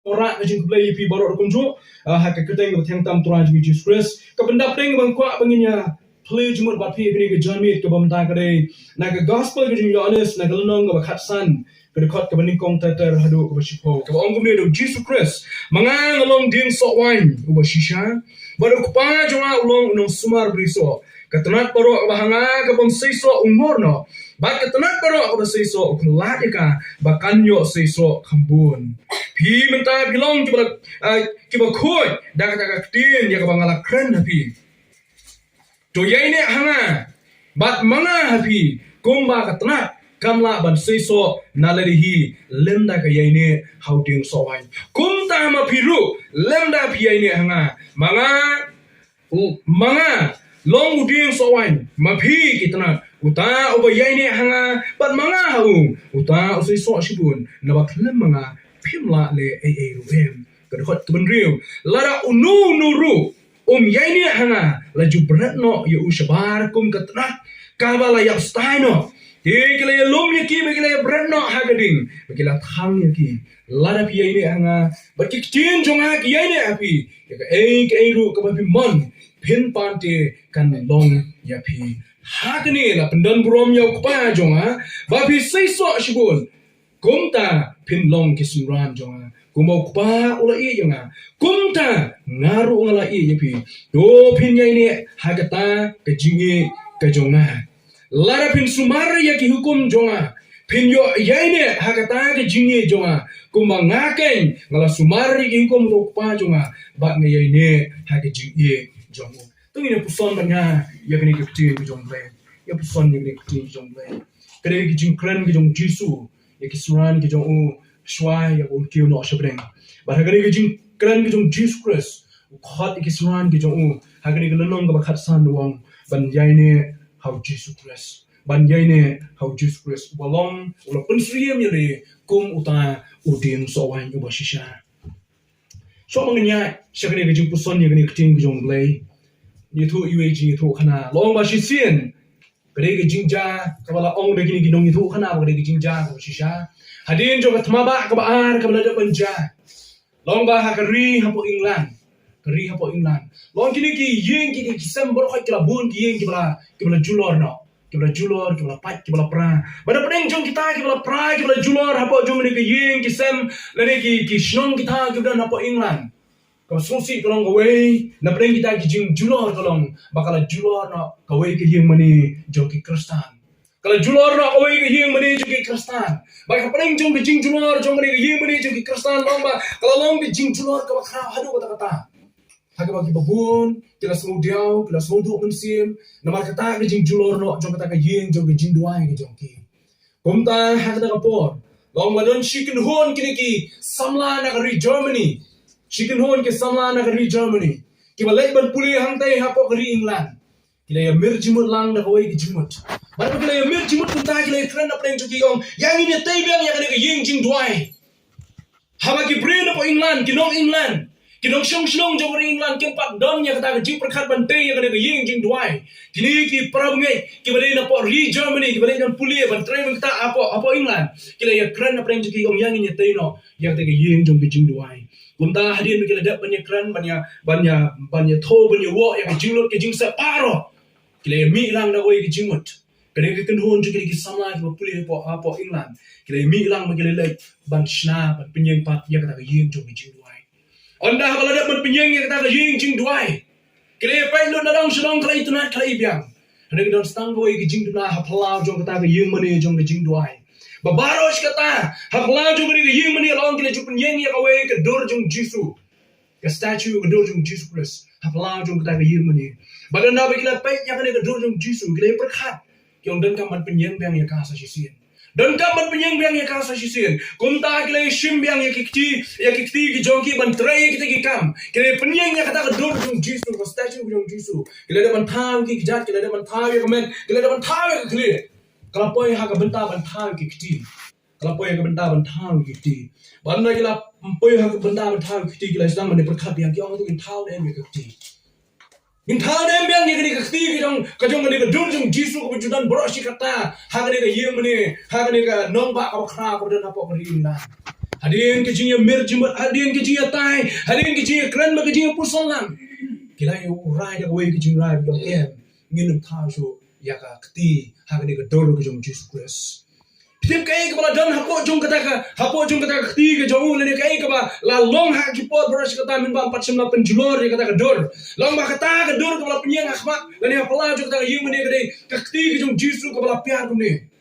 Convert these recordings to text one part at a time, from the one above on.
orang kajing play pi borok kunju hak keteng beteng tam tuan Jesus Christ ke benda peng bang kwa banginya play jumur bat pi ni ke jamit ke bamta kare na ke gospel ke jing honest na ke lenong ke khatsan ke dekat ke bening kong tater hadu ke basipo ke ong gumne do Jesus Christ mangang along ding so wan u basisha baru pa jonga ulong unong sumar briso ke tenat paro bahanga ke bom seisoh umorno bat ke tenat paro ke seisoh kuladika bakanyo seisoh kambun pi mentai pilong kiba khoi daga tin ya ka bangala kren hapi to yaine hanga bat manga hapi kumba ka tenat kamla ban seisoh nalarihi lemda ka yaine hauting sowan kumta ma piru lemda pi yaine hanga manga long uding sowan mapi kitna uta oba yaine hanga bat manga hau uta seisoh shibun na ba klem manga pimla le ruem kedot kebenriu lara unu nuru yaini hanga la jubratno ya ushabar kum katna kabala ya staino kile lum yaki kile bratno hagading kile thang yaki lara pi yaini hanga bakki tin jonga ki yaini api ya ke ru ka bi mon pin pante kan long ya pi hagni la pendan brom ya pa jonga ba pi seisoh shibun kumta pinlong kisuran jonga kumau pa ula i jonga kumta ngaru ngala i yapi do pinya ini hagata kejingi kejonga lara pin sumar ya ki hukum jonga pinyo yaine hagata kejingi jonga kumang ngaken ngala sumar ki hukum do pa jonga ba ngayaine hagejingi jonga tungine puson banya ya kini kepti jonga ya puson ya kini kepti jonga kare ki jingkran ki jong jisu ya kisuran ki jong shwai ya bon kiu no shabreng ba hagani ki jing kran ki jong Jesus Christ khat ki kisuran ki jong hagani ki lolong ka khat san wong ban yaine how Jesus Christ ban yaine how Jesus Christ balong ulo pensriem yele kum uta udin so wan uba shisha so mangnya shagani ki jing puson ya gani kiting ki jong blay ni thu UAG ni thu khana long ba shisien kare ki jingja kabala ong de gini ginong itu khana kare ki jingja ko shisha hadin jo katma ba ka baar ka bala banja long ba hakari hapo England kari hapo England long kini ki yeng ki kisam bor khoi kala bun ki yeng ki bala julor no ki bala pat ki bala pra bada pedeng jong kita ki bala pra ki bala julor hapo jong ni ki yeng kisam lane ki shnong kita ki bala hapo England kalau sungsi kalau kawai, nak pergi kita kijing julor kalau bakal julor nak kawai kijing mani joki Kristen. Kalau julor nak kawai kijing mani joki Kristen. Bakal pergi jong kijing julor jong mani kijing mani joki Kristen. Lomba kalau long kijing julor kau bakal hadu kata-kata. Hagi bagi babun, kita semua diau, kita semua duk mensim. Nama kata kijing julor nak jong kata kijing jong kijing duai kijong ki. Kumta hagi kata kapor. Long madon chicken horn kini ki samla nak dari Germany. Chicken horn ke samla na kari Germany. Kiba lek ban puli hangtai hapo kari England. Kila ya mir jimut lang na kawai ki jimut. Baru kila ya mir jimut kunta kila ya keren na plen cuki yong. Yang ini tay biang ya kena ke ying jing duai. Haba ki brain na po England. Kinong England. Kinong shong jong kari England. Kimpak dom ya kata ke jing perkat bantai ya kena ke ying jing duai. Kini ki parab ngai. Kiba lek na po ri Germany. Kiba lek na puli ban try mengta apa England. Kila ya keren na plen cuki yong. Yang ini tay no. Ya kata ke ying jong ke jing duai. Kumta hadin mikir ada banyak kran banyak tho banyak wo yang jinglot ke jing separo kile mi lang na oi ke jingmot kene ke kenhon juga ke samla ke pulih po England kile mi lang mikir le ban shna ban penyeng pat ya kata ke ying jong ke jing duai onda habala ada ban penyeng ya kata ke ying jing duai kile pai lo na dong shlong kala tnat kala biang ada ke don stang oi ke jing dula haplau jong kata ke ying mane jong ke jing duai babaros kata hakla jong ni yeng mani long kile jupen yeng ya kawe ke dor jong Jisu ke statue ke dor jong Jesus Christ hakla jong kata ke yeng mani badan na kile pai ya ke dor jong Jisu kile perkhat kyong dan kaman penyeng bang ya ka sa sisien dan kaman penyeng bang ya ka sa sisien kumta kile shim bang ya kikti ki jong ki ban tray kita ki kam kile penyeng ya kata ke dor jong Jisu ke statue jong Jisu kile da ban thau ki jat kile da ban thau ya kemen kile da ban thau ya kile kalau poi hak benta bentang kiti, kalau poi hak benta bentang kiti, benda kita poi hak benta bentang kiti kita sedang mendeperkat yang kita orang tu intau dan kiti, intau dan yang ni kiti kita kajong mendekat dunjung Jisu kebujudan berosi kata, hak ni ke yang ni, hak ni ke nombak apa kena kemudian apa keringan, Hadirin kejinya merjimat, hadirin kejinya tai, hadirin kejinya keren, kejinya pusolan. Kila yang urai dah kawai kejing rai bilang nginum tahu ya kakti hakni kedor kejong Jesus Christ. Tiap kali kepala dan hapok jong kata kakti kejong lene kali kepala lalong hak kipot beras kata minba 49 penjulur ya kata kedor. Long ba kata kedor kepala penyang akhmat lene apala jong kata yung mene kade kakti kejong Jesus kepala piar kumne.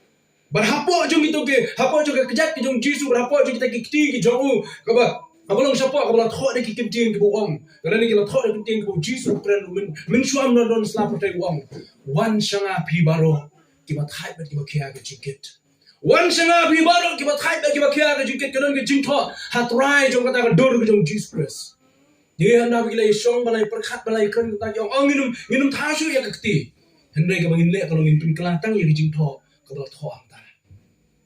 Berhapok jong itu ke hapok jong kejat kejong Jesus berhapok jong kita kakti kejong kepala Abalong siapa kalau thok dah kikim tiang ke uang, kerana ni kalau thok dah tiang ke Jesus keren mensuam non selap pertai uang. Wan sanga pi baro kibat hype kibat kia ke jingkit. Wan sanga pi baro kibat hype kibat kia ke jingkit kerana ke jing thok hatrai jong kata ke dor ke jong Jesus Christ. Dia hendak bila isong balai perkat balai keren kata jong minum tasu ya kekti. Hendak ke bangin lek kalau ngin kelatang ya ke jing thok kalau thok anta.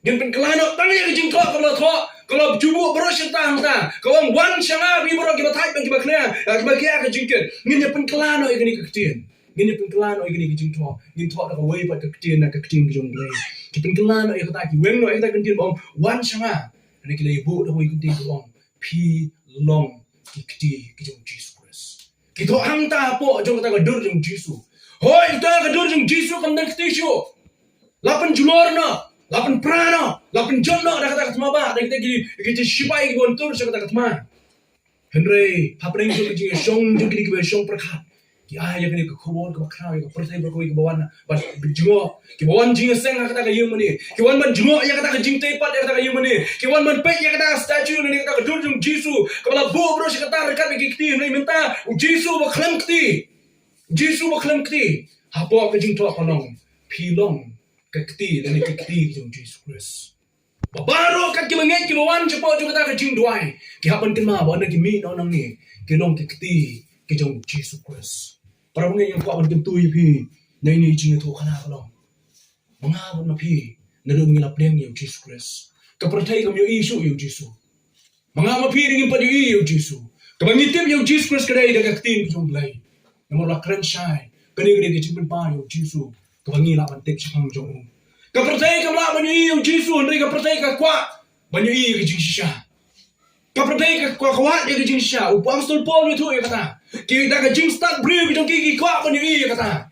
Ngin kelano tang ya ke jing thok kalau thok. Kalau jubuk beros tang ta, kalau wan sanga bi boro kibat hype kibat kena, kibat kia ke jingkit. Ngin penkelano ikni kektian. Ngin penkelano ikni ke jingto. Ngin thok dak wei pat kektian nak kektian ke jong blai. Ki penkelano ik ta ki weng no ik ta kektian om wan sanga. Ni kila ibu dak wei kektian om pi long kekti ke jong Jesus Christ. Ki thok hang ta po jong ta dur jong Jesus. Hoi ta ke dur jong Jesus kan dak tishu. Lapan julor no. Lapan prana, lapan jono dah kata ketma ba, dah kita sipai ke bontur saya kata ketma. Henry, hapring jo kiji song jo kini ke song perkat. Ki ya kini ke khobor ke bakra ke pertai berkoi ke bawan, but jingo, ki bawan jingo seng kata ke yung mani. Ki wan ban jingo ya kata ke jing tepat ya kata ke yung mani. Ki wan ban pek ya kata statue ni kata ke durjung Jisu. Kepala bo bro saya kata rekat ke kiti ni minta Jisu baklam kiti. Jisu baklam kiti. Hapo ke jing tok kolong, pilong. Kekti dan kekti jong Jesus Christ. Baru kat ki menget ki bawan cepo jo kata ke jing duai. Ki hapan kena bawan ki mi nang ni. Ki long kekti ke jong Jesus Christ. Para menget yang kuat ban tu pi. Nai ni jing tu kana kolong. Manga ban pi. Nalu ngilap deng yo Jesus Christ. Ka pertai kam yo isu yo Jesus. Manga ma pi ring pa yo Jesus. Ka bangitip yo Jesus Christ kadai da kekti jong blai. Namor la kren shai. Kani ke jing pa yo Jesus. Kebangi lah bantik sepang jong. Kepercayaan kemalak banyak yang Yesus hendak kepercayaan kekuat banyak yang kejing sisa. Kepercayaan kekuat yang kejing sisa. Upah Apostol Paul itu yang kata. Kita kejing start beri kejong kiki kuat banyak yang kata.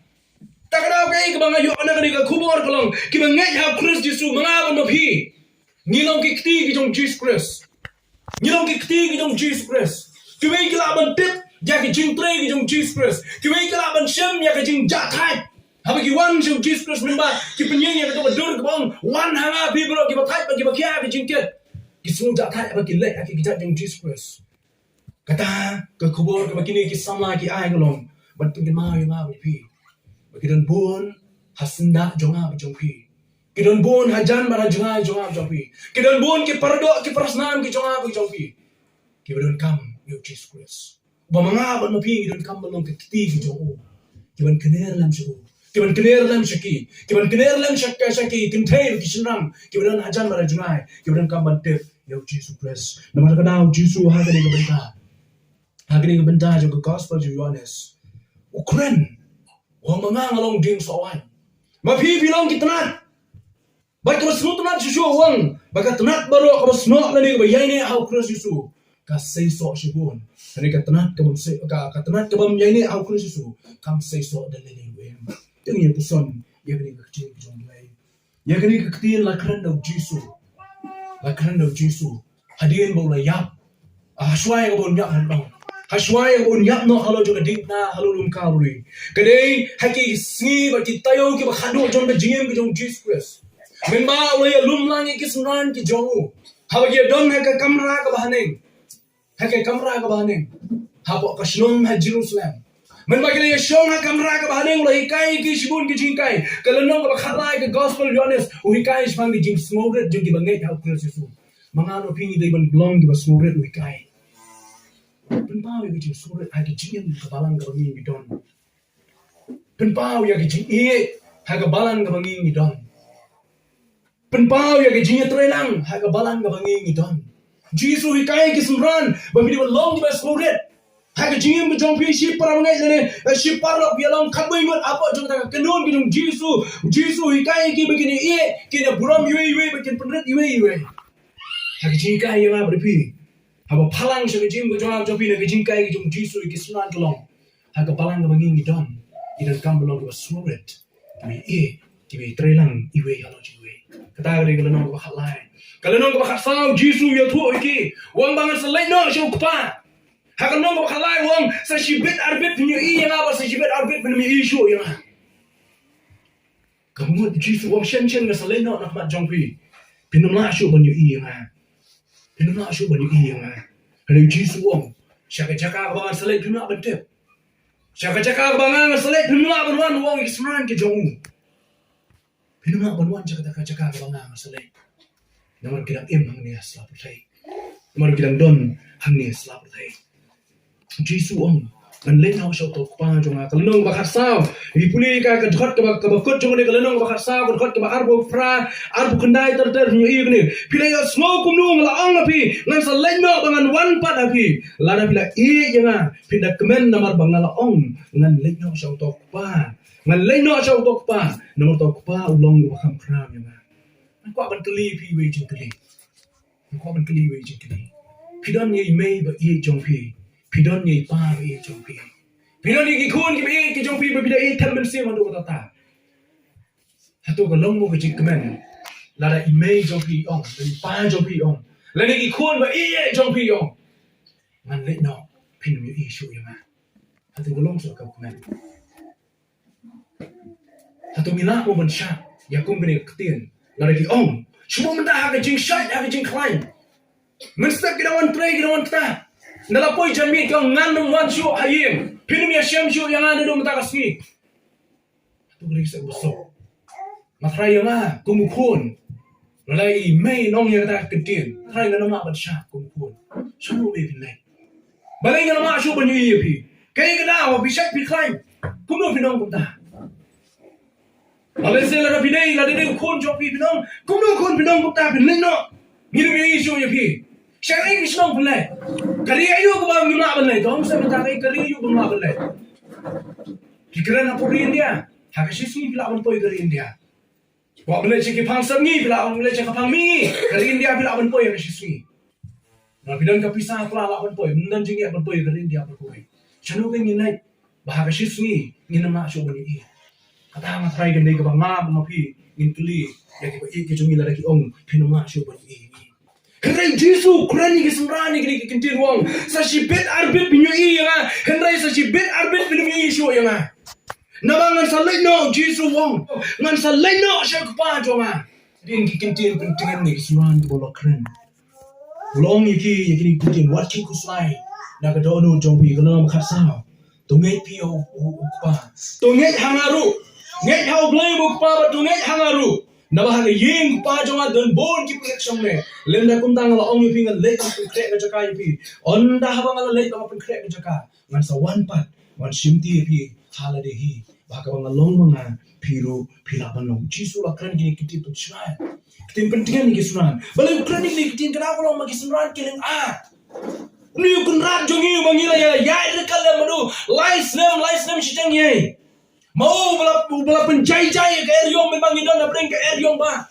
Tak kenal kaya kebangga yuk anak kena kubur kolong. Kita ngejap Kristus Yesus mengawan mapi. Ngilong kikti kejong Jesus Christ. Ngilong kikti kejong Jesus Christ. Kita kila bantik ya kejing tre kejong Jesus Christ. Kita kila bansem ya kejing jatai. Haba ki wan jong Jesus Christ memba ki penyeng yang betul dur kebang wan hanga bi bro ki batai bagi bakia ki jingket ki sunja kai bagi lek ki kita jong Jesus Christ kata ke kubur ke begini ki sama ki ai ngolong bantu ki ma yang abi pi bagi dan bon hasenda jonga jong pi ki dan bon hajan bara jonga jong pi ki dan bon ki pardo ki prasnan ki jonga jong pi ki don kam yo Jesus Christ ba manga ban pi ki don kam balong ki ti ki jong ki ban kener lam su Kiban kener lam syaki, kiban kener lam syaki, kintai kisenram, kiban hajan bara jungai, kiban kamban tep, ya Jesus Christ. Nama kenal Jesus hagani ke benta juga gospel Yohanes. Ukren, wang mangang along ding sawan. Mapi bilang kita tnat, baik terus semua tnat susu wang, baik tnat baru kalau senok lagi ke Iaineh au Kristus susu, ka seisoh sibun. Hari ka tnat ke bam Iaineh au Kristus susu, kam seisoh dan lagi wem. Yang yang pesan, yang kini kecil jom lain. Yang kini kecil lakran dau Jisu, lakran dau Jisu. Hadirin bawa layap, haswai kabun yak handang, haswai kabun yak no halo juga dikna halo lumkauri. Kadai haki sni bagi tayo ki bakhadu jom bejiem ki jom Jesus Christ. Memba ulai lumlangi ki sunan ki jongu. Habagi don haka kamera ka bahaneng, haka kamera ka bahaneng. Habok kasnum ha Jerusalem. Men bagi dia syong ha kamera ke bahaneng ulah hikai ki sibun ki jingkai. Kalau nong ke bakhalai ke gospel Yohanes, uhikai sepang ki jing smoret jing ki bangai hau Kristus. Mangano pingi dai ban blong ki smoret uhikai. Penpau ki jing smoret ha ki jing ke balang ke bangi don. Penpau ya ki jing ha ke balang ke bangi don. Penpau ya ki jing trenang ha ke balang ke bangi don. Jisu hikai ki semran bagi dia long ki smoret. Hak jingim ke jong pi si para mengai jene si parlok bialang khaboi ngot apa jong ta kenun ki jong Jisu hikai ki begini kina buram yue bagian penret yue hak jingkai yang apa pi haba palang sa jing ko jawab jopi na jingkai jung jisu ki sunan kolong hak palang ka bangi don idan kam belong ko suret ki trelang iwe halo jiwe kata gari kalau nong ko halai kalau nong ko khasau jisu ya thu ki wang bangan selai no shu pa hak nong ko halai wang sa shibet arbet punya yang apa sa shibet arbet punya isu yang kamu jisu wang shen ga selai no nak mat jongpi pinum la shu ban yu yang pinum la shu ban yu yang hari jisu wang syaka jaka bangan selai pinum ban tep syaka jaka bangan selai pinum ban wan wang isran ke jong pinum ban wan jaka bangan selai nomor kidang im hang ni asla putai nomor kidang don hang ni asla putai jisu wang man lên hao sâu tộc pa trong à kalau nong bakar sao di puli ka dhot ka bakut trong ni kalau nong bakar sao dhot ka arbo fra arbo kendai ter ni ni pilai small kumno la ong api ngan sa leno bangan wan pat api lada bila janga pindah kemen namar bangala ong ngan leno sâu tộc pa ngan leno sâu tộc pa nomor tộc pa ulong bakam kram janga ko ban keli pi we jing keli ko ban keli we jing keli pidan ni mei ba jong pi pidon ni pa e jong pi pidon ni ki khun ki jong pi ba pida e tham ben se man do ta hatu ko long mo ki kmen la da email jong pi ong ni pa jong pi ong la ni ki khun ba e jong pi ong man le no pin mi e shu ya ma hatu ko long so ka kmen hatu mi na mo ban sha ya kum ben ktien la ki ong shu mo da ha ka jing shai ha ka jing klein men step ki da wan tray ki da wan ta nala poi jami kau ngandung wan shu hayim pinum ya shem shu yang ada dum ta kasni tu gri sa buso matrai yang a kumukun nala I mei nong ya ta kedin trai ngana ma ban sha kumukun shanu be bin lai balai ngana ma shu ban yi pi kai ngana wa bi shak pi khai kumno pinong kum ta balai se la pinai la de kun jo pi pinong kumno kun pinong kum ta bin lai no ngi me shu ya pi Syai ni senang belai. Kari ayu ko ba ngimla belai. Tong sa mata kai kari ayu ngimla belai. Pikiran apa rin dia? Hakashi sini bila on poi kari India. Wa belai ciki phang sam ngi bila on belai ciki phang mi. Kari India bila on poi hakashi sini. Na bidan ka pisah kala la on poi. Mundan jingi on poi kari India on poi. Chanu ke nginai. Ba hakashi sini nginama shu bani. Kata matrai gandai ka ba ngam ma pi ngin kli. Ya ki jungi la ki ong pinuma shu bani. Henry Jisu kurani kesemrani kini kintir wong sashi bet arbit pinyo iya Henry sashi bet arbit pinyo iya shu iya nabangan salai no Jisu wong ngan salai no syak pa jonga din kintir pentingan ni kesemrani bola keren ulong yaki kintir watching kuslai naga dono jombi kalau makasau tungai pio ukpa tungai hangaru ngai hau blai ukpa tungai hangaru Nabah yeng pa jonga don bon ki pek song ne lenda kum tang la ong yu pingan le kum krek ka jaka yu onda habang la le ka pun krek ka jaka ngan sa wan pat wan simti pi hala de hi ba ka bang long manga piru pila banong jisu la kran gini kiti pun shrai kitin pentingan ni kisuran bale kran ni kitin kana ko long ma kisuran keleng a ni kun rat jongi bangila ya rekal le madu license shitang ye mau bala penjai-jai ke eriong memang indon na bring ke eriong ba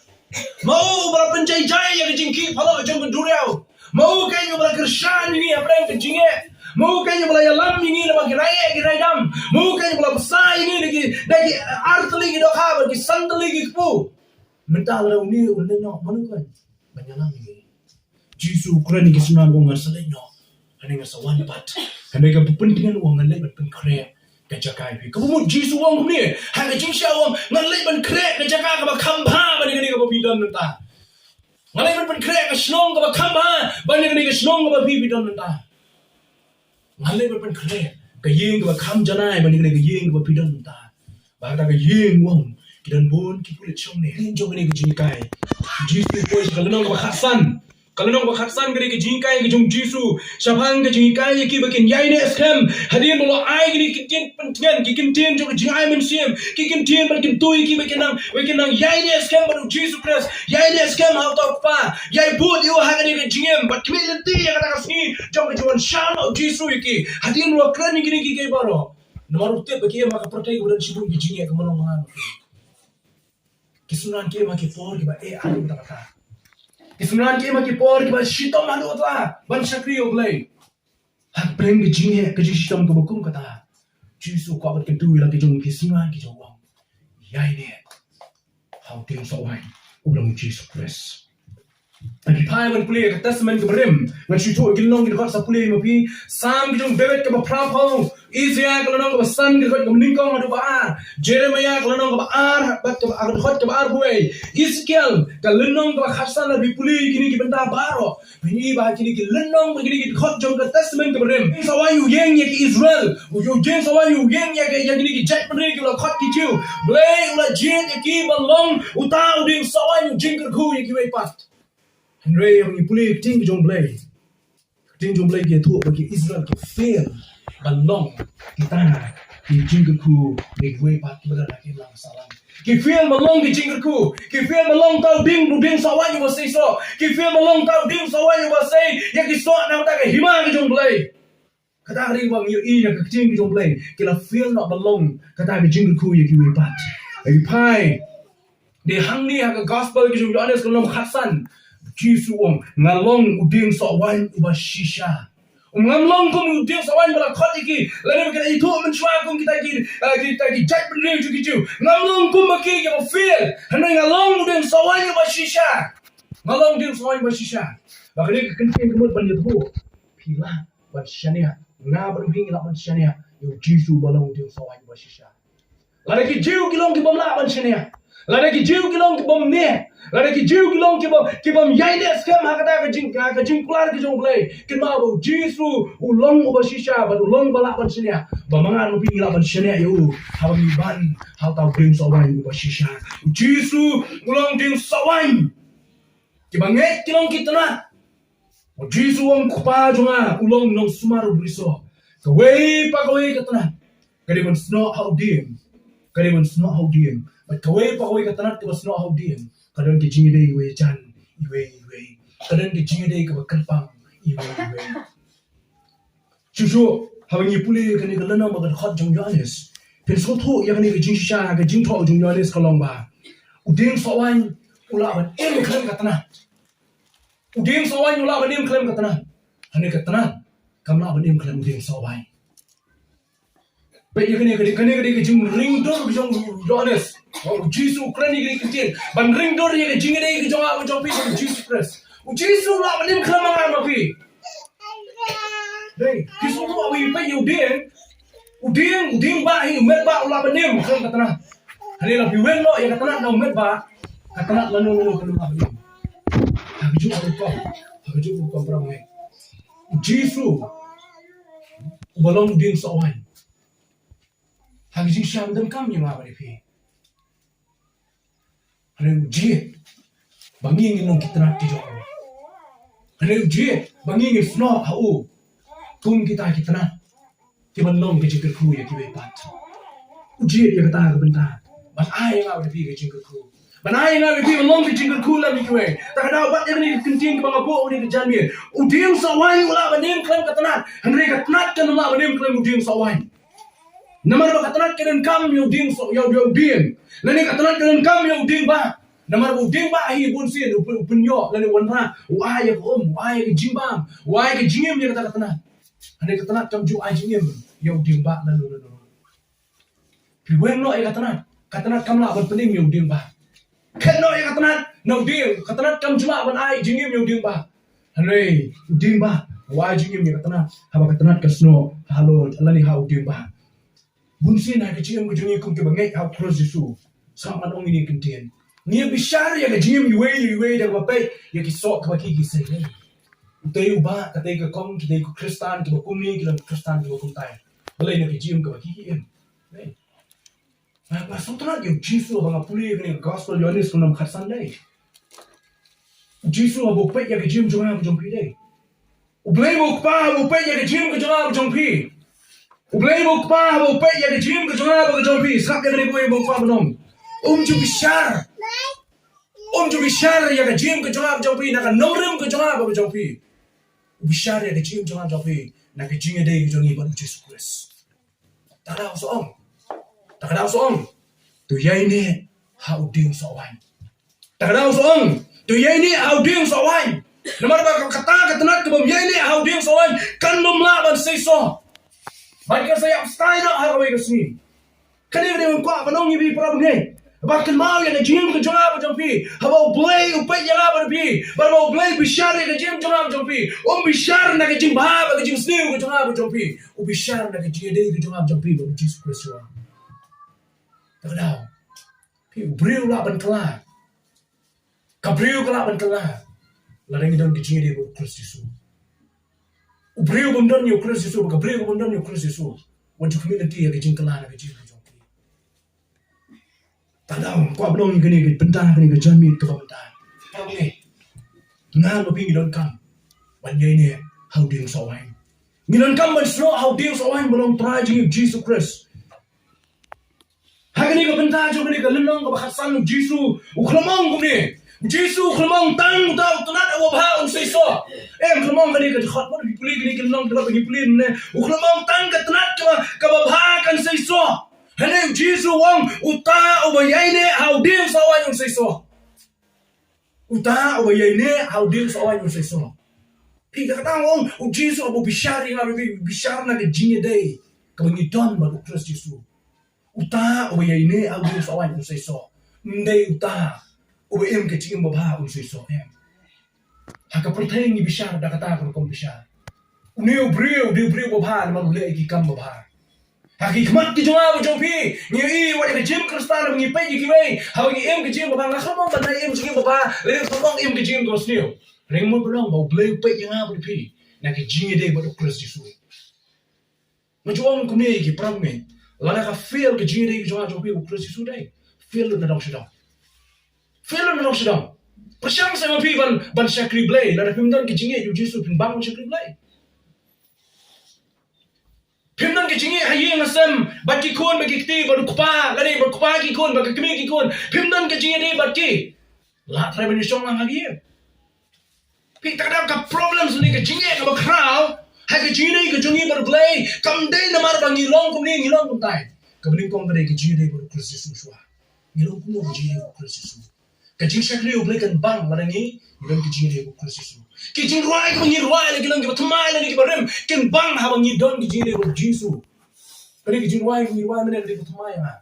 mau bala penjai-jai ya ke jingki phalo jong ke duriau mau ke nyu bala kershan ni apreng ke jinge mau ke nyu bala yalam ni na bagi rai dam mau ke nyu bala besai ni lagi artli ki dokha bagi santli ki pu mental la uni unne no manu kan banyalam ni jisu ukrani ki sunan wong ngasale no ani ngasawan pat kami ka pentingan wong ngalai ban kre kejakai pi kamu jisu wong ni ha ke jingsha wong ngalai ban krek kejaka ka ba khamba ban ni ka ba bidan nta ngalai ban krek ka snong ka ba khamba ban ni ka snong ka ba bidan nta ngalai ban krek ka yeng ka ba kham janai ban ni ka yeng ka ba bidan nta ba ta ka yeng wong kidan bon ki pulit chong ne rin jong ni ka jingkai jisu boys ka lenong ka khasan kalau nong bakatsan gede ke jingkai ke jong jisu syapang ke jingkai ki bakin yaine eskem hadian bolo ai gini kitin pentingan ki kintin jong jingai mensim ki kintin bakin tui ki bakin nang yaine eskem baru jisu kres yaine eskem hau tok pa yai bud yo ha gini ke jingem bat kimi lenti ya kata kasni jong ke juan shano jisu ki hadian bolo kran gini ki ke baro nomor tip baki ya maka protai budan sibun ki jingnya ke manong mangan kisunan ki maki for ki ba anu ta kata Kisungan ki ma ki por ki ba shitom na do ta ban shakri oglay hak preng ki jinghe ki shitom ko bukum kata Jisu ko ba ki tu la ki jong kisungan ki jong wang Iaineh how ting so wai ulang Jesus Christ Agi pai man pulih ke testament ke berim ngan syutu gilong ke sa pulih mapi sam ke jong David ke prapo Isaiah ke lonong ke san ke ke meningkong adu baar Jeremiah ke lonong ke baar bat ke baar khot ke baar buai Ezekiel ke lonong ke khasan lebih pulih kini ke benda baro bini ba kini ke lonong kini ke khot jong ke testament ke berim sawayu yeng ye ke Israel ujo jeng sawayu yeng ye ke yang kini ke jat berim ke khot ki jiu blay ula jet ki balong utau ding sawayu jeng ke khu ye ki wei pat Henry yang pulih ting jong blay ke tu bagi Israel ke fail balong kita ki jingku di gue pat benar lagi lang salam ki fail balong ki jingku ki fail balong tau ding buding sawan you seisoh ki fail balong tau ding sawan you say ya ki so na ta ke hima ki jong blay kata ri wang you i na ki ting jong blay kila fail not balong kata ki jingku ye ki gue pat ai pai de hang ni ha gospel ki jong honest ko nom khasan Jisu ngalong uding sawan uba shisha ngamlong kum uding sawan bala khot iki lane kita itu menchwa kum kita ki jat bendring tu kitu ngamlong kum maki ke feel hanai ngalong uding sawan uba shisha ngalong uding sawan uba shisha bakali kentin kemut ban yetu pila ban shania na berhing la ban shania yo Jisu balong uding sawan uba shisha lane ki jiu kilong ki bamla ban shania lane ki jiu kilong ki bam ne lada ki jiu kilong ki bam Iaineh skam hakata ka jing kular ki jong play kin ma bo Jisu ulong uba shisha ba ulong bala ban shania ba mangan mo pingila ban shania yo ha mi ban ha ta bring sawan uba shisha Jisu ulong ding sawan ki banget kilong ki tana Jisu ang kupa jonga ulong nong sumaru briso ka wei pa ka wei ka tana ka de ban sno how dim ka de ban sno how dim but ka wei pa ka wei ka tana ka ban sno how dim kadang ke jingi dei we jan iwe kadang ke jingi dei ke kerpang iwe chuchu hawangi puli kani kalana magan khot jong Yohanes pen so tho ya kani ke jing sha ke jing tho jong Yohanes kalong ba uding sawan ula ban em khlem katana uding sawan ula ban em khlem katana hane katana kamla ban em khlem uding sawan pe ya kani ke jing ring dor jong Yohanes Jisu krani gini kecil, ban ring dor ye jingi dei ki jonga jong pi Jisu Christ. Jisu la ban dim khlama ma pi. Dei, Jisu tu awi pe uding ba hi met ba ula ban dim khlam katana. Hale la pi wen lo ye katana no met ba, katana la no kanu ba dim. Haju ko pra mai. Jisu balong ding sawan. Haju sham dam kam ni ma ba pi. Hane ujie banging nong kitna ti jong hane ujie banging sno hau tum kita ki banong ke jingker khu ya ki be pat ujie ya kata ka benta ban ai nga be ke jingker khu ban ai nga be banong ke jingker khu la mi kwe ta kada bat ni kenting bang apo ni ke janmi uding sawan ula banim klam katna hane katna kan ula banim klam uding sawan Namar ba katnat kenen kam yo ding so yo ding. Lani katnat kenen kam yo ding ba. Namar bu ding ba hi bun sin upun yo lani wanra. Wa ya om, wa ya jimbam, wa ya jingem ya katnat. Ane katnat kam ju ai jingem yo ding ba lalu. Pi wen no ya katnat kam la ban pening yo ding ba. Ken no ya katnat no ding, katnat kam juma ban ai jingem yo ding ba. Ane ding ba, wa jingem ya katnat. Haba katnat kasno halo lani ha ding ba. Bunsin na kecil kejungi kum kebangai hau cross Yesu sama dong ini kentian ni bishar ya kejim yuwe dah bapai ya kisok kebaki kisai utai ubah katai ke kom katai ke Kristen ke bakumi ke Kristen ke bakuntai boleh nak kejim kebaki kian apa sotrak yang Yesu bang apuli ke gospel Yohanes kunam khasan dai Yesu abupai ya kejim jonga jongpi dai ublei bukpa abupai ya kejim ke jonga jongpi Ublay mo pa mo pe ya jim ke jonga ba jompi sak ya ni boy mo pa bonom ju bishar ya jim ke jonga jompi na ka norim ke jonga ba jompi bishar ya jim jonga jompi na ke jinga dei jongi ba Jesus Christ takada so om tu Iaineh ha uding so wan Takadaw soong, to Iaineh hauding sawan. Namar ba kata ketenat kebam Iaineh hauding sawan kan memlaban seisoh. Baiklah saya abstain nak harawi kesini. Kani ni mengkau penong ibi perang ni. Bahkan mau yang jim ke jangab jampi. Habau blay upai jangab jampi. Habau blay bishar ke jim jangab jampi. Bishar nak jim bahab ke jim sniu ke jangab jampi. Bishar nak jim dei ke jangab jampi bagi Jesus Kristus. Takadaw. Pi beriu lah ban kelah. Kabriu kelah ban kelah. Larang idon ke jim dei bagi Kristus. Beriu bumdan yo Kristus. Kabriu bumdan yo Kristus. Wajib community ke jim kelah ke jim. Tadau, kau belum gini bentang gini jamit tu bentang. Kau ni, ngal lebih ngidon kam. Banyak ini hauding sawan. Ngidon kam berslo hauding sawan belum prajing Jesus Christ. Hagani ke bentang jo gini ke lenong ke bakhasan Jesus. Uklamong gini. Jesus uklamong tang utau tunat awabha seisoh. Uklamong gini ke khot pun dipuli gini ke lenong dapat dipuli ne. Uklamong tang ke tunat ke babha kan seisoh. Hene Jesus wang uta Phi Iaineh hauding sawan yung seisoh. Uta Phi Iaineh hauding sawan yung seisoh. Kita kata wang Jesus abu bishar yang abu bishar na ke jinge day kabangidon baru Kristus Jesus. Uta Phi Iaineh hauding sawan yung seisoh. Ndai uta Phi em ke jinge babha yung seisoh em. Haka pertay ni bishar da kata kom bishar. Uniu brio babha na malule ki kam babha. Hakikat ki jawab jampi ni wajib jim kristal ngi pay ki way hawi em ki jim bang khamong ban em jim baba le khamong em ki jim gosniu ring mo belong ba ble pay yang abri pi na ki jing de ba Kristus Jesus majong ko ni ki pramme la ka feel ki jing de ki jawab jampi Kristus Jesus dai feel na dong shidong pasyang sa mapi ban shakri blay la pimdan ki jing e Jesus pin bang shakri blay Pimdan ke jingi hayi ngasem bagi kun bagi kti baru kupa lari baru kupa ki kun bagi kemi ki kun pimdan ke jingi dei bagi la trai bani song lang lagi pi tak ada ka problems ni ke jingi ka bakrau ha ke jingi ke jungi baru play kam dei namar bangi long kum tai ka bani kong dei ke jingi dei baru Kristus Yesus ngilong kum ke jingi baru Kristus Yesus ka jingi shakli oblay kan bang marangi ngilong ke jingi dei baru Kristus Yesus Kijing ruai ko ruai lagi lang gibatumay lagi gibarem kin bang habang ngidon gijine ko Jesus. Kani kijing ruai mena lagi gibatumay ha.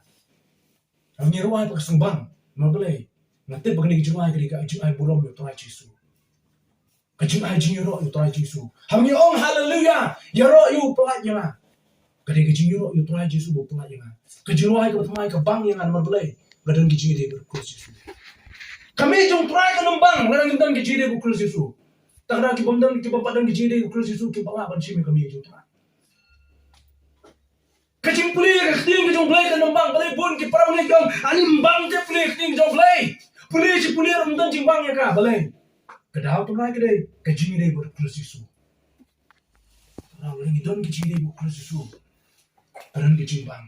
Ang ruai pa kasang bang mabalay. Ngate pag ni kijing ruai kani ka kijing ay burom yo try Jesus. Kijing ay jing yo try Jesus. Habang yung hallelujah yaro yo plat yo na. Kani kijing yo try Jesus bo plat yo na. Kijing ruai ko batumay ka bang yang mabalay. Gadon kijing de ko Jesus. Kami jong try ka ng bang nang ngidan kijing de ko Jesus. Takda ki pamdan ki papadan ki jide Kristus Yesus ki panga ban chimi kami juta. Kajing puli ka khting ki jong play ka nambang play bun ki parang ni kam ani mbang ke puli khting jong play. Puli si puli ram dan jing bang ya ka balai. Kadaw to na kidai ka jide ber Kristus Yesus. Raw ni don ki jide ber Kristus Yesus. Paran ki jing bang.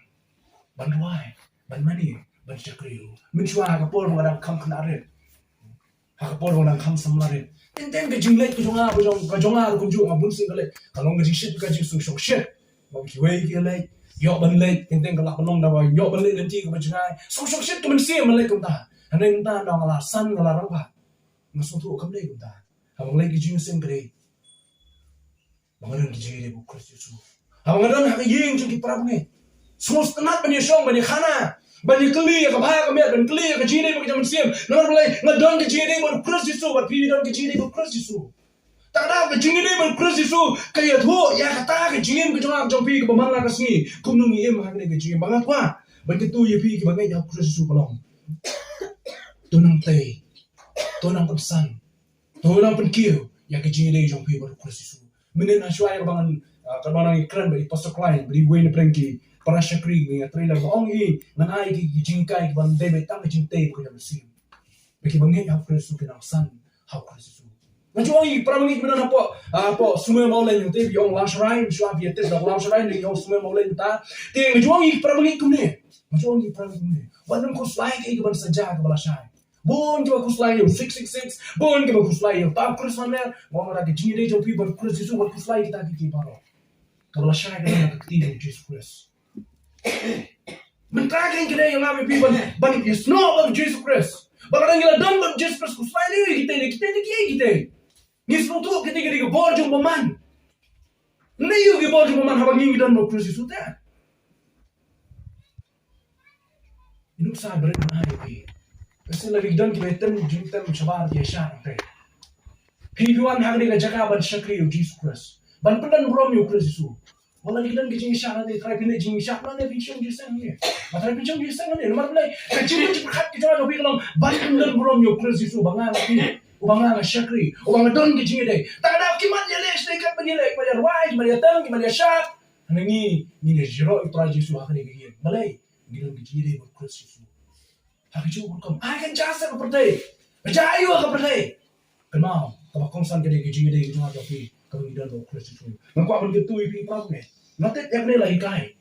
Ban ruai, ban mani, ban chakriu. Min chwa ka pol mo kadang kam khnare. Ha ka pol mo nang kam samlare. Tenteng ke jinglet ke jonga kunju ngabun sing kale kalong ke jingshit ke jing sok shit ba ki wei ke le yo ban le tenteng kala panong da ba yo ban le lenti ke bajai sok shit ke men se man le kum ta hanen ta na ngala san ngala rang ba masu tu kam le kum ta habang le ke jing sing kre bangaran ke jing le bu Kristus habang ran ha ke ying jing ki parab ne sos tanat ban yeshong ban khana Bani keli ka bha ka met ban keli ka jine ka jam sim nomor play ngadon ka jine ban Kristus Yesus bat pi don ka jine ban Kristus Yesus tak da ka jine ban Kristus Yesus ka ya tho ya kata ka jine ka jam pi ka bamang la ka sni kumno ni em ha ne ka jine bangat kwa ban ke tu ye pi ki bangai ya Kristus Yesus balong tonang tay tonang kapsan tonang pen kiu ya ka jine jam pi ban Kristus Yesus menen ashwaya ka bangan ka banang ikran ba pastor client bri wen prenki para shakri ni trailer ong i nanai ki jingkai ki ban debe tang jingte ko jam sim beki bangi ha Kristus ki nang san ha Kristus Najong i para bangi mena po sume maulen yung te bi ong lasrai shwa bi te da lasrai ni yung sume maulen ta te najong i para bangi kumne najong i para bangi kumne wanam ko slai ki ban saja ka balasai bon ki ba kuslai yung 666 bon ki ba kuslai yung ta Kristus na mo mara ki jingde jo pi ban Kristus ban kuslai kita ki paro ka balasai ka na ka ti Jesus Christ Mentagin kita yang ngawi pi ban is no of Jesus Christ. Bakadang ila dam of Jesus Christ ku sai kita kita. Ngis tu kita ke bor jung paman. Nei yu ke bor jung paman habang ngi dan of Christ itu ta. Inuk sa beren ai pi. Kasi lagi dan kita tem jungtam chabar dia sha pe. Piwan hagni ka jaga ban shakri of Jesus Christ. Ban pendan brom yu Christ itu. Wala kita kijing sha na de try pin jing sha na de pinchong ji sang ni. Matrai pinchong ji sang ni nomor play. Kajing ji khat ki jaga bi long ban pendan brom yu Christ itu banga pi. Ubanga shakri, ubanga don kijing de. Tada kimat ya le stay kat penile pada rai pada tang pada sha. Nangi ni jiro itra Jesu hagni ki. Malai ni don kijing de of Christ itu. Hakijo kom ai kan jasa ka perdai. Ajayu ka perdai. Kenal, kalau kongsan ke dia kijing de kijang ka pi. Kami dan of Christ itu. Ngako abang ketui pi pram ne. Nanti yang ni lagi kai.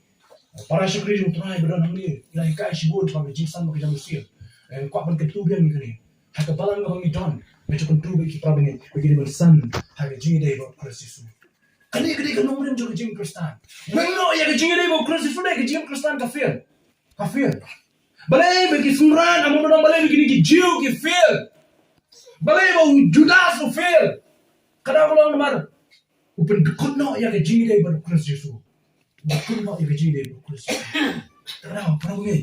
Para syakri jung try beran hang ni. Lagi kai sibut sampai jinsan mak jam usia. Ngako abang ketui biang ni kini. Hak balang ngabang John. Macam kontrol bagi pram ni. Bagi dia bersan. Hak jingi dai of Christ itu. Kani kini kan nombor jung jing Kristen. Mengo ya jingi dai of Christ itu dai jing Kristen kafir. Kafir. Balai bagi sumran amun orang balai begini ki Jew ki fail. Balai bau Judas tu fail. Kadang orang nomor Upen kumno ya ke jingi dai bar Christ Yesu. Kumno ya ke jingi dai bar Christ. Terang perang ni.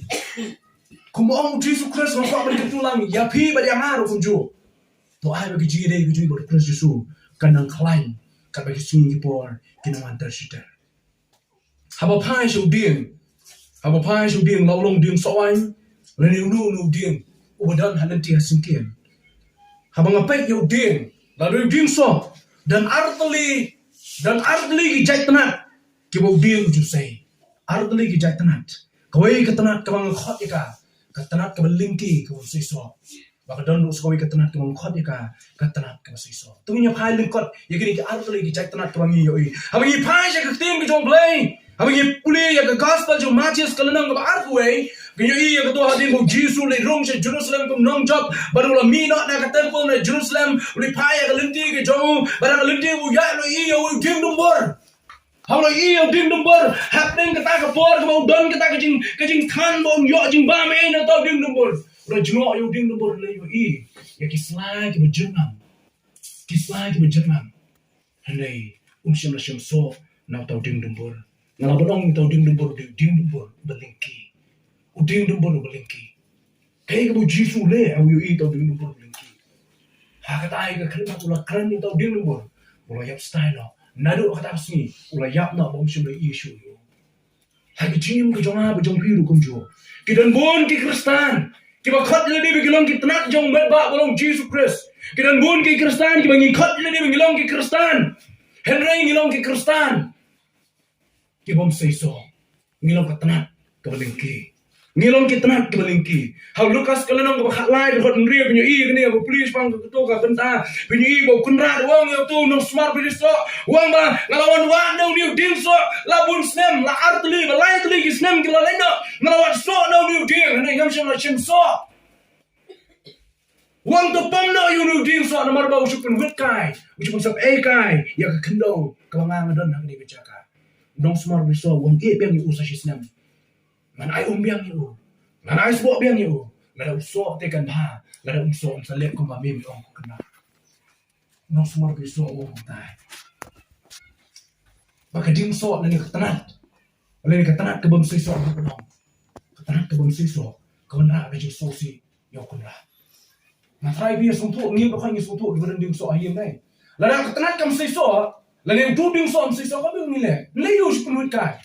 Kumong Jesus Christ ngko bar ketulang ya pi bar yang haru kunju. To ai bagi jingi dai bar Christ Yesu kanang klain ka bagi sungi por kinawan tersitar. Haba pai shu ding. Haba pai shu ding laulong ding sawan. Leni nu ding. Ubadan hananti hasingkian. Haba ngapai yo ding. Lalu ding so dan artli ki jai tenat ki bau dia ju sai artli ki jai tenat kawai ka tenat ka bang khot ka tenat ka lingki ka seisoh ba ka don us kawai ka tenat ka bang khot ka tenat ka seisoh tunya phai lingkot ya kini ki artli ki jai tenat ka bang yo i habangi phai ja ka tim ki jong play habangi puli ya ka gospel jo matches ka lanang ka artway Kaya iya ketua hati ko Jesus le rong sa Jerusalem kum nong job baru la mi not na ka temple na Jerusalem uli paya ka linti ke jong baru ka linti bu ya lo iya u ding numbor how lo iya ding numbor happening ka ta ka por ka mau don ka ta ka jing than bon yo jing ba me na to ding numbor ro jno yo ding numbor le yo i ya ki slide ki bejernam handai shim la shim so na to ding numbor na la bodong to ding numbor belingki uding dumbor belingki kai ka bu Jesu le au yo i to ding dumbor belingki ha ka tai ka khrima ula kran ni to ding dumbor ula yap style no nadu ka ta sni ula yap na bom shim le Yesu yo ha ki jim ka jonga bu jong piru kum jo ki dan bon ki Kristen ki ba khat le de bi gilong ki tnat jong met ba bolong Jesus Christ ki dan bon ki Kristen ki ba ngi khat le de bi gilong ki Kristen henry gilong ki Kristen ki bom seisoh ngilong ka tnat ka belingki ngilong kita nak kebalingki. How Lucas kalenong kabakhat lai dot nria pinyo i kini abu please pang to ka benta pinyo i bo kunrat wang yo tu no smart biliso wang ba ngalawan wa no new ding so labun snem la artli ba lai tli ki snem ki la lena ngalawan so no new ding ne ngam sham la chim so wang to pam no you new ding so na mar ba usupun wit kai usupun sap e kai ya ka kendo ka ngang don hang ni bejaka no smart biliso wang e bang yu usa shi snem man ai biang ni man ai sport biang ni la uso te kan ha la uso sa lek ko ma mi ong ko kana no smart bi so o tai ba ka ding so ni ka tanat le ka tanat ka bom seisoh ko no ka tanat ka bom seisoh ko na ba ji so si yo ko na na try bi so tu ngi ba khang ni so tu bi ding so ai mai la ka tanat kam seisoh la ne tu ding so am seisoh ka bi ni le yo spun kai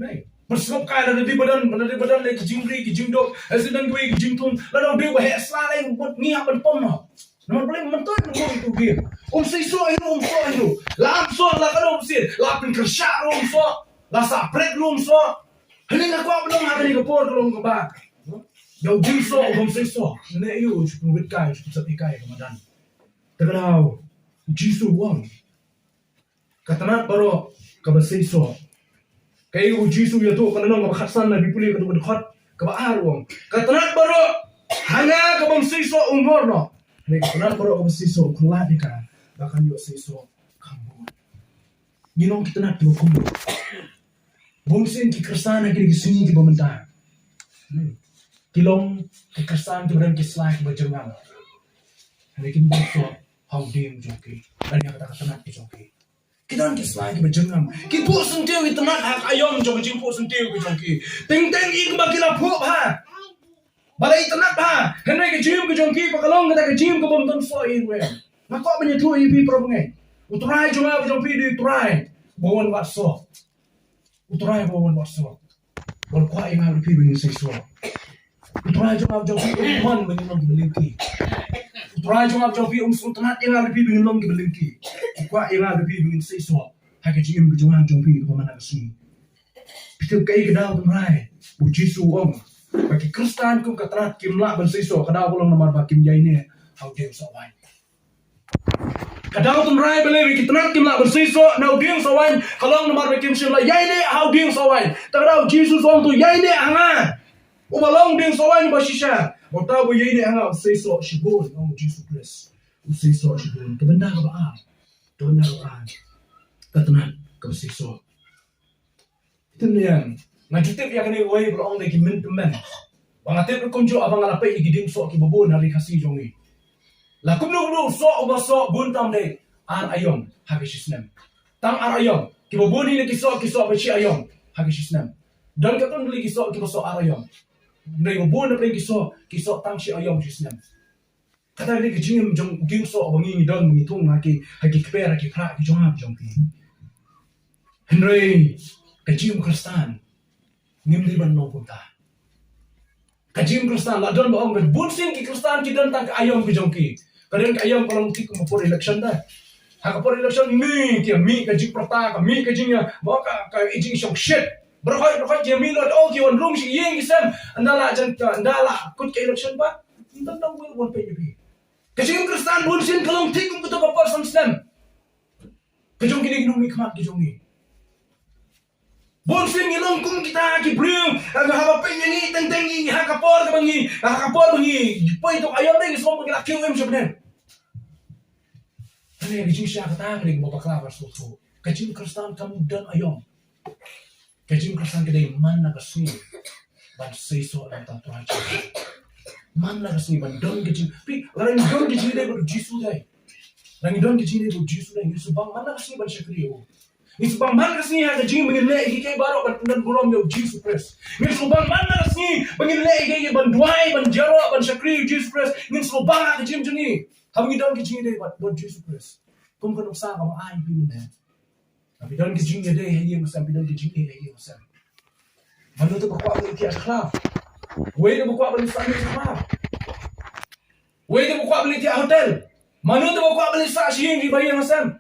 mai bersop kai ada di badan le kijingri kijingdok accident gue kijingtum lalu dia bahaya slalai buat ngiapan pom no nomor paling mentok nomor itu dia seisoh itu lam so la kada sir la pin kersha so la sa prek so hani na kwa belum ada di kapor belum ke ba yo jing so seisoh ne yo chupun wit kai chupun sati kai kamadan terau jisu wang katanat baro ka seisoh kay u Jesu ya to kanang makhatsan na bipuli ka to khat ka baarwong katanat baro hanga ka bom seisoh umor no ne katanat baro ka seisoh kuladi ka bakan yo seisoh kambo ninong kita na to kumno bom sen ki kristana ki sini ki bomenta Kilong kekerasan tu dan keslai berjengang. Hari kita bersuap how ding joki. Dan yang kata tenat joki. Kita orang keslai berjengang. Kita pun sentiu kita tenat hak ayam joki jimpo sentiu joki. Teng ik bagi lapuk ha. Balai tenat ha. Hendak ke jim ke joki pakalong kata ke jim ke bom ton foi we. Nakok menyetu ibi problem. Utrai cuma joki di utrai. Bawan waso. Utrai bawan waso. Wal kuai ngal pi bingin seisoh. Utrai jongap jopi man menginong belingki. Utrai jongap jopi sultanat yang lebih menginong belingki. Kuat yang lebih bingin seisoh. Hake jim jongap jopi ke mana kesini. Pitu kai kedau tunrai. Uji suong. Bagi Kristen kum katrat kimla ben seisoh kedau bolong nomor bakim Iaineh hau ding sawan. Kadau tunrai beli kitnat kimla ben seisoh nau ding sawan kalong nomor bakim sila Iaineh hau ding sawan. Kadau Jesus wong tu Iaineh hanga. Umalong ding sawan basisha. Botau Iaineh hanga seisoh shibun ong Jesus Christ. Seisoh shibun kebenda ka ba? Kebenda ka ba? Katnan ka seisoh. Itu ni yang ngajutip yang ni way berong de kimin temen. Bangatip kunjo abang alapai igiding so ki bobon hari kasih jongi. La kumno so uba so buntam de an ayom hagishisnem. Tang ar ayom ki bobon ni ki so bachi ayom hagishisnem. Dan katon beli ki so ar ayom. Ndai bobon na ki so tang si ayom hisnem. Kata ni ki jingim jong ging so bangi ni don ngitung haki kper haki kra ki jongam jongki. Henry kajim Kristen ngim di ban no punta. Kajim Kristen la don baong ben bunsin ki Kristen ki don tang ayom ki jongki. Kadang ayom kalau ki ko por election da. Ha por election mi ki mi kajik prata ka mi kajingnya maka ka ijing shong shit. Berkhoi je mi lot oh ki on room si yeng isem andala kut ke election ba. Ndan dong wil won pe ni. Kajim Kristen bunsin kalong tik ko to ka person stem. Kajong ki ni mi kmat ki jongi. Bonsin ngilong kung kita kibrium ang hapapin ni teng ni hakapor ka bangi poy to ayo ding so pag lakyo em sabnen ani gijing siya kata kali mo bakla so kajim Kristen kam dan ayom kajim Kristen kede man na kasni ban seisoh ang tatuan man na kasni ban don gijing pi lang don gijing de bu jisu dai lang don gijing de bu jisu dai ni subang man na kasni ban syakriyo. Isubang man kasni ha kajing mengile ikay baro ban burom yo Jesus Christ. Ngin subang man kasni mengile ikay ban duai ban jaro ban syakri Jesus Christ. Ngin subang ha kajing jeni. Kami don kajing de ban Jesus Christ. Kum kan usa ka ai pin na. Kami don kajing de he masam don kajing de he masam. Manu to bakwa ba iki akhlaf. Wei de bakwa ba ni sa akhlaf. Wei de bakwa ba ni hotel. Manu to bakwa ba ni sa sing di bayi masam.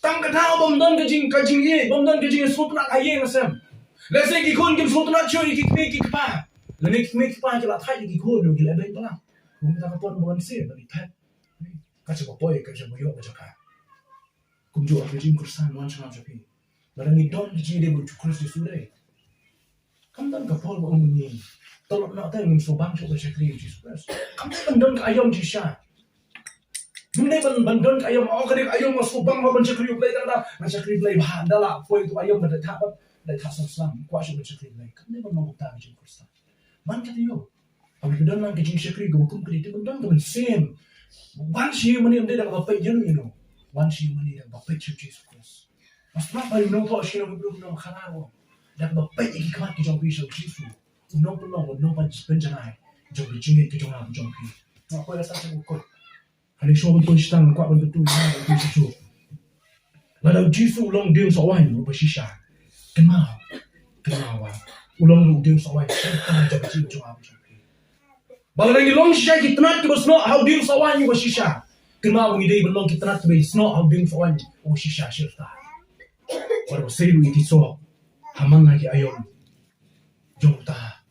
Tang katao bom don kajing ye bom don kajing sultanat aye masam. Let's say ki kun kim sultanat chori ki pa. Le nek pa ki la thai ki kun do ki le ben pala. Kum ta ka pon bon se ba ni phat. Ka cha boy ka cha boyo ka cha ka. Kum jo kajing Kristen wan cha cha pi. Ba ni don kajing de bu Christ su dai. Kam don ka pol bo ni. Tolok na ta ngim so bang so ka cha kri Jesus Christ. Kam don ka ayom ji sha. Hindi ban don ayom o kadik ayom masubang mo ban sakri play kada ban sakri play ba dala foi to ayom da tapat da tasam slam kwa shu ban sakri play hindi ban mo ta ji Kristen man katiyo abi don lang kajing sakri go kum kri ban don ban same one shi mani ande da ba pe you know one shi mani da ba pe Jesus Christ mas ma pa no po shi no bro no khararo da ba pe ki kmat ki jong bi so Jesus no ban ben janai jong bi jinge ki jong pi no ko da sa ko Hari show betul stang kuat betul ni Yesus. Lalu Yesus ulang dia sawan bersisha. Kenal wa. Ulang dia sawan kita jadi cinta apa jadi. Bagai long shisha kita nak kita not how dia sawan bersisha. Kenal ngidai belong kita nak kita not how dia sawan bersisha serta. Baru seiru itu so haman lagi ayom. Jomta.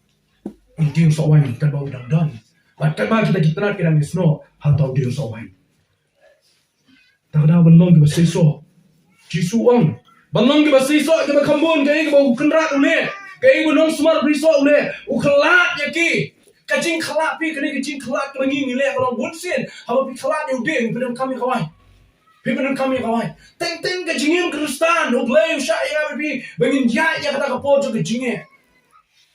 Dia sawan kan bau dan. Bakat bagi kita nak kita snow hal tahu dia sawan. Tak ada belong kita seisoh. Jisu ang. Belong kita seisoh kita kambun kaya kita bau kenrat ule. Kaya kita nong smart riso ule. Ukhalat yaki. Kajing khalat pi kini kajing khalat kebangi nile kalau bunsin. Haba pi khalat yang ding pedang kami kawan. Pedang kami kawan. Teng kajingim Kristen. Ublay usai ya pi bangin jaya kata kapojo kajingnya.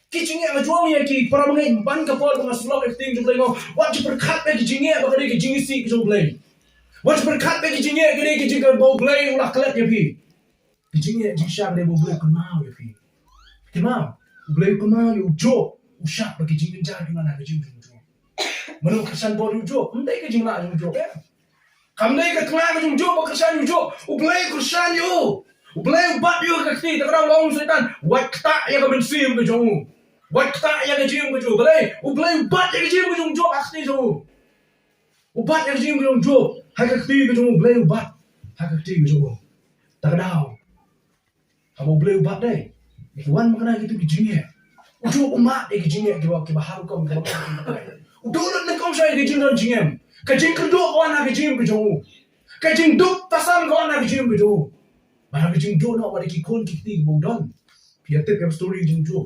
Kijinge juang ya ki para mengai ban kapal mengaslok everything jumlah ngo wat berkat bagi kijinge bakal kijinge si jumlah wat berkat bagi kijinge gede kijinge bau blay ulah kelat ya pi kijinge jisha de bau blay kenal ya pi kenal blay kenal yo jo usah bagi kijinge jar di mana kijinge jo menung kesan bau jo endai kijinge la jo ya kamdai ke tengah kijinge jo kesan jo blay kesan yo blay bat yo ke ti tak long setan wat tak ya ke mensim ke jo wat tak ya ke jim ke jo blay bat ya ke jim ke jo akti jo ubat yang jim ke jo hai ke ti ke jo blay ubat hai ke ti ke jo tak dau kamu blay ubat dai tuan makna gitu kijinge ujo umat ke kijinge ke bahar ko ke udolot na kau saya ke jim dan jingem ke jim ke do ko na ke jim ke jo ke jim duk tasam ko na ke jim ke jo bahar ke jim do na wa ki kon ki ti bo don piate ke story jim jo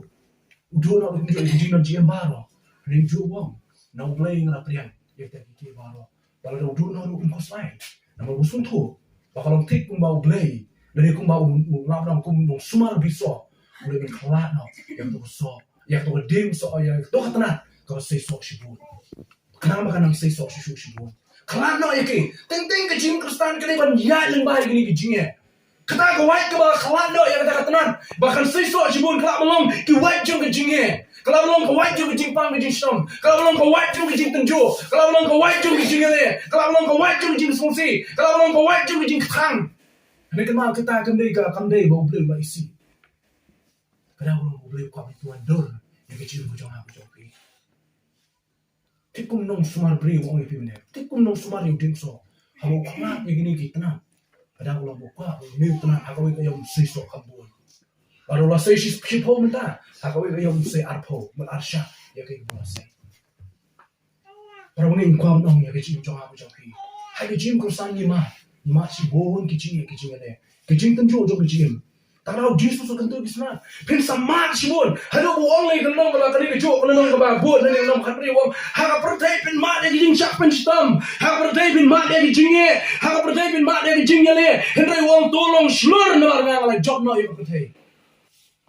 udo na ke jim dan jingem baro ring jo wong na blay na priang ya te ki baro kalau udo na ru ko sai na mo busun tu bakal tik pun bau blay dari kung bau ngam kung sumar biso udah bin kelat no yang tu so yang tu dim so yang tu katana kau seisoh shibun kenapa kan seisoh shibun kelat no yake ting ke jim kristan kini ban ya lembai gini ke jingnya kata ke white ke bah kelat no yang kata katana bahkan seisoh shibun kelat melong ke white jong ke jingnya kalau melong ke white jong ke jingpang ke jingstom kalau melong ke white jong ke jing tenjo kalau melong ke white jong ke jingale kalau melong ke white jong ke jing songsi kalau melong ke white jong ke jing ketang ini kenal kita kamdai bau blue ba isi kada orang boleh kau tuan dor yang kecil ku jangan aku joki tikum nong sumar bri wong ipi mene tikum nong sumar yu dimso hamu kena begini kita kada orang buka ni tenang aku yang seisoh kabun baru lah sei sipo menta aku yang sei arpo melarsha ya ke boleh para wong kau nong yang kecil jangan aku joki hai kecil kursan lima si bohong kecil ne kecil tenjo jo kecil Tarau Jesus akan tu bisna. Pin sama sibun. Hado buang lagi kenong kalau kali kejo kenong kebab buat nanti kenong khatri wong. Haka pertai pin mak dia kijing sak pin sistem. Haka pertai pin mak dia kijingye. Haka pertai pin mak dia kijingye le. Henry wong tolong slur nuar ngang job no yo pertai.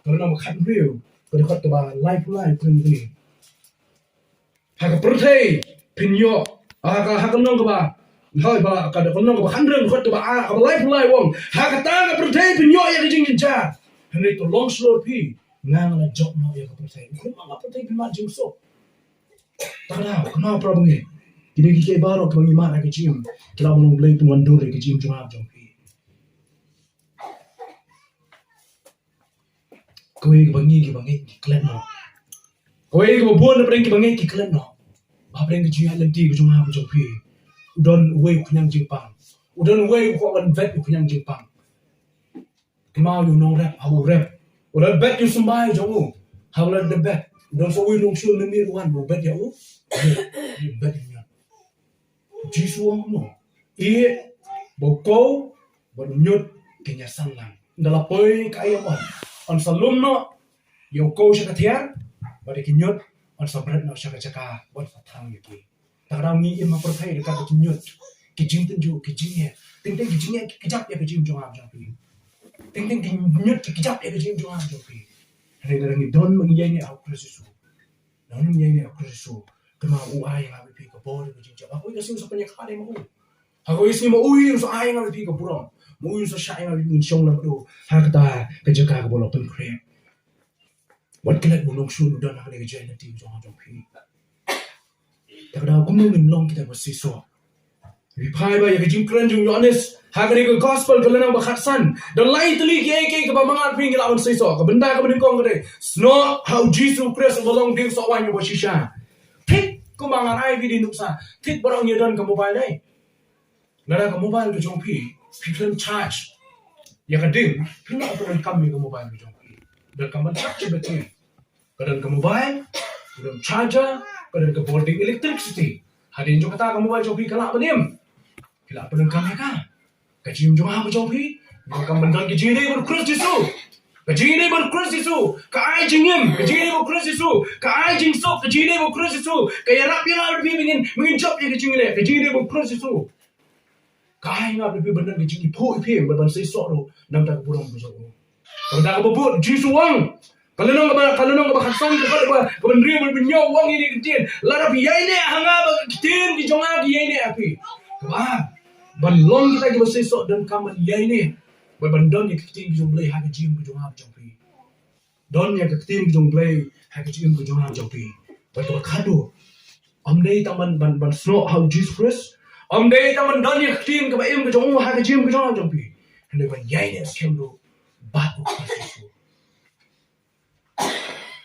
Kalau nama khatri yo. Kalau khat kebab life pun ni. Haka pertai pin yo. Haka kenong kebab. Hai ba kada kono ko handren ko to ba a life wong ha ka ta ga protei pin yo ya jing ja henry to long slow pi ngang na job no ya ka protei ko ma protei pin ma jing so ta da ko ma problem ni kini ki ke baro ko ni ma na ke jim kila mo blay tu wandur ke jim juma jong pi ko e bangi ki klan no ko e ko bon na preng ki bangi ki klan no ba preng ki ji alam ti ko juma jong pi udon way kunyang jingpang udon way ko wan vet kunyang jingpang kemau you know rap how rap udon bet you somebody jongu how let the bet udon so we long shul ni ruan bo bet ya u bet ni jisuang no e bo ko bo nyut kenya sangan ndala poi kaya mon on salum no yo ko sha kathia ba de kinyut on sabrat no sha ka bon thang yaki Tarang ni ima percaya dekat kenyut, kejing tenju, kejingnya, ting kejingnya kejap ya kejing jong jopi, ting kenyut kejap ya kejing jong jopi. Hari ni don mengiyaini aku Yesus, don mengiyaini aku Yesus. Kema uai ngawi pi ke bor kejing jong. Aku kasi usah banyak kali mau. Aku isi mau ui usah ai ngawi pi ke burong, mau ui usah syai ngawi pi syong nak do. Hakta kejaga ke bolok pengkre. Wat kelat bulong sun don nak kejang nanti jong jopi. Takda kumno min long kita seisoh. Vi phai ba ya jing kran jung honest. Hagari ko gospel kalana ba khatsan. Dan lai tli ke ba mangat ping lawan seisoh. Ka benda ka beding kong kare. Sno how Jesus Christ belong ding so wan yo shisha. Tik ko mangan ai vi di nuksa. Tik barang ye dan ka mobile dai. Nara ka mobile ko jong pi. People charge. Ya ka ding. Pina ko ran kam mi ka mobile ko jong pi. Dan ka man charge betul. Kadan ka mobile. Kadan charger. Pada ke boarding electricity. Hadin jo kata kamu baca pi kelak benim. Kelak pada kami ka. Kajim jo ha baca pi. Makam bendang ke jini ber Kristus Yesus. Ke jini ber Kristus Yesus. Ka ai jingim, ke jini ber Kristus Yesus. Ka ai jing sok ke jini ber Kristus Yesus. Ka ya rap ya pi mengin job ya ke jini le. Ke jini ber Kristus Yesus. Ka ai ngap pi bendang ke jini po pi ban seisoh ro nam ta burong bu jo. Ka da ka bobot jisu wang. Kalau nong ka khasan ka bendri benyau wang ini ketin. Lara Phi Iaineh hanga ba ketin ki jonga Phi Iaineh api. Ba balong kita ki seisoh dan kamal Phi Iaineh. Ba bandon ya ketin ki jonglei ha ka jim ki jonga jongpi. Don ya ketin ki jonglei ha ka jim ki jonga jongpi. Ba ka khado. Amdei taman ban sno how Jesus Christ. Amdei taman don ya ketin ka ba im ki jonga ha ka jim ki jonga jongpi. Hande ba Phi Iaineh skemlo ba ko seisoh.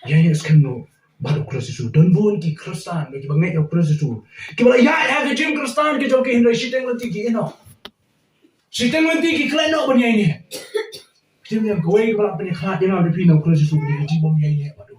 Iaineh skemlo baru Kristus dan bon ki Kristen bagi bangai yang Kristus kibala ya ke jim Kristen ke joki hindai siteng lenti ki eno siteng lenti ki kleno ban Iaineh jim yang goe kibala pani khat yang ada pino Kristus bagi jim bom Iaineh baru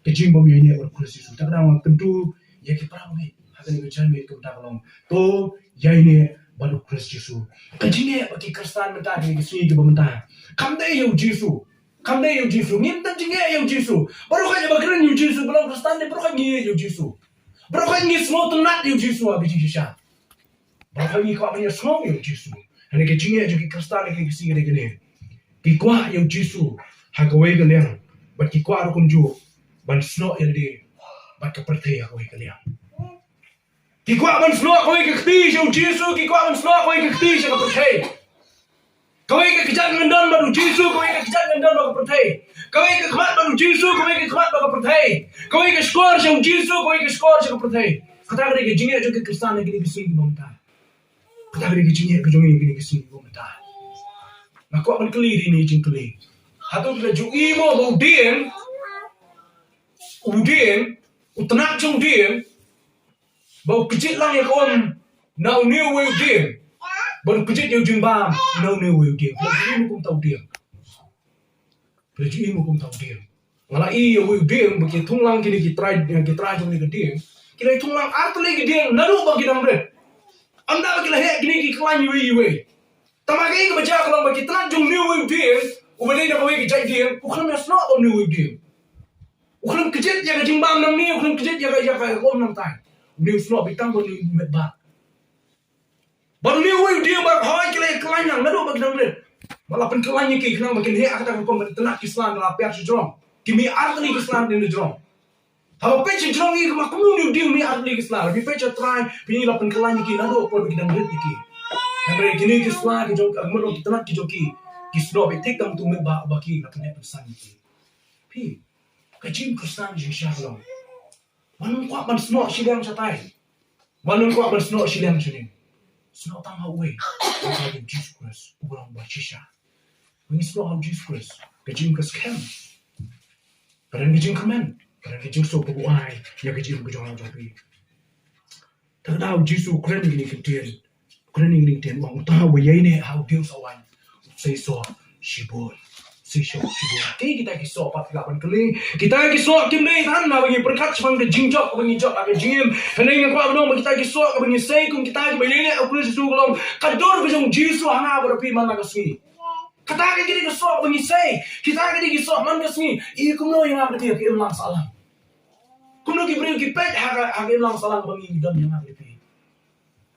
ke jim bom Iaineh baru Kristus tak ada tentu ya ki para bangai hakan ke jami ke tak long to Iaineh baru Kristus ke jim bagi Kristen menta ki sini ke bementa kamdai yo Jesus kamdai yo Jesus ngim tan jinge yo Jesus baru kan bagran yo Jesus belum Kristen baru kan ngi yo Jesus baru kan ngi semua tnat yo Jesus abi jisha baru kan ngi ka punya semua yo Jesus ane ke jinge jo ki Kristen ke kisi gede gede ki kwa yo Jesus ha ka wei galeng bat ki kwa ro kunju ban sno yo de bat ka perthe ha wei galeng ki kwa ban sno ko wei ke kti yo Jesus ki kwa ban sno ko wei ke kti ka perthe kau ikut kerja ngendon baru Jesus, kau ikut kerja ngendon baru percaya. Kau ikut kemat baru Jesus, kau ikut kemat baru percaya. Kau ikut skor yang Jesus, kau ikut skor yang percaya. Kata mereka jingga juga Kristen lagi ni kesini bangta. Kata mereka jingga kejongi lagi ni kesini bangta. Nak kau akan kelir ini jing kelir. Hatu kita jugi mo udien, utenak jong udien. Bau kecil lang ya kawan, now new way udien. Baru kejut yang jembam, no way dia. Pelajari hukum tahu dia. Pelajari hukum tahu dia. Ngalai way dia bagi tunglang kini kita jom ni dia. Kita tunglang artu lagi dia, naru bagi namre. Anda bagi lah kini kita kelan yui. Tamakai ke baca kalau bagi tenang jom new way dia, ubah dah bagi kita dia, bukan mesra on new way dia. Bukan kejut yang jembam nam ni, bukan kejut yang om nam tay. New slow bitang pun ni medbak. Baru ni wei dia bak hai kelai nang nado bagi namre. Malah pen kelai ni ki kenang bagi he akata ko tenak Islam la piak jrom. Kimi artli Islam ni jrom. Tahu pe jrom ni ma kumno ni dia mi artli Islam. Bi pe try pi la pen kelai ni ki nado por bagi namre ki. Hamre kini Islam ki jok agmro ki tenak ki joki. Ki sno be tek tam tu me ba baki la pen pesan ki. Pi ka jim Kristen ji shalom. Manung kwa ban sno silang satai. Manung kwa ban sno silang sini. Snow tang away. How Jesus Christ. Ulang bachisha. When you slow how Jesus Christ. Kajim kas kem. Kadang kajim kemen. Kadang kajim so buai. Ya kajim kajong jopi. Tak tahu Jesus keren ini ketian. Keren ini ketian. Wang tahu Iaineh how dia sawan. Seisoh shibun. Seisoh shibun. Kita kisah 48 kali. Kita kisah kimdei tan bagi perkat sebang ke jingjok bagi jok agak jim. Hendak yang kuat benar kita kisah bagi sei kung kita bagi Iaineh aku Yesus kalau kador bejong Jesus hanga berapi mana kasih. Kata kita kisah bagi sei. Kita kisah mana kasih. Ia kumno yang ada dia ke imlang salam. Kumno ki beri ki pet haga imlang salam bagi dan yang ada dia.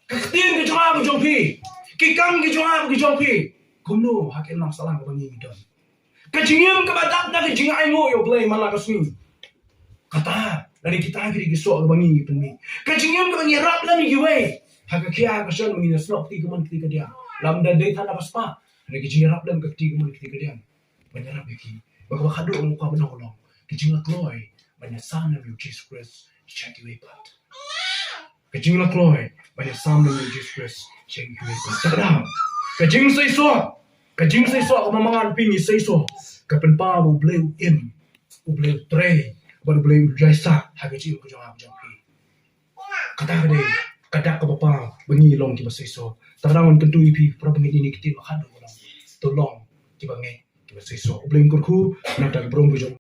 Kaktin ke jawab bejong pi. Ki kang ke jawab bejong pi. Kumno haga imlang salam bagi dan. Kajingim kebadak na kajingay mo yo play malakas ni. Kata dari kita kiri kisok bangi penmi. Kajingim ke bangi rap lang giwe. Haga kya kasal mangi snop ti kuman ti kadia. Lam dan day tan apas pa. Dari kajing rap lang kakti kuman ti kadia. Banyarap iki. Baka bakado ang mukha banong. Kajing lakloy banya sana yo Jesus Christ check you pat. Kajing lakloy banya sana yo Jesus Christ check you pat. Tadam. Kajing seisoh. Kajing seisoh kemamangan pingi seisoh. Kapan pa mo bleu im. Bleu tre. Baru bleu jaisa. Haga jim ko jong pi. Kata ka deh. Kata ka papa. Bengi long kiba seisoh. Tarawan tentu ipi. Pra bengi ini kita makado lang. Tolong kiba nge. Kiba seisoh. Bleu kurku. Nata brong ko jong.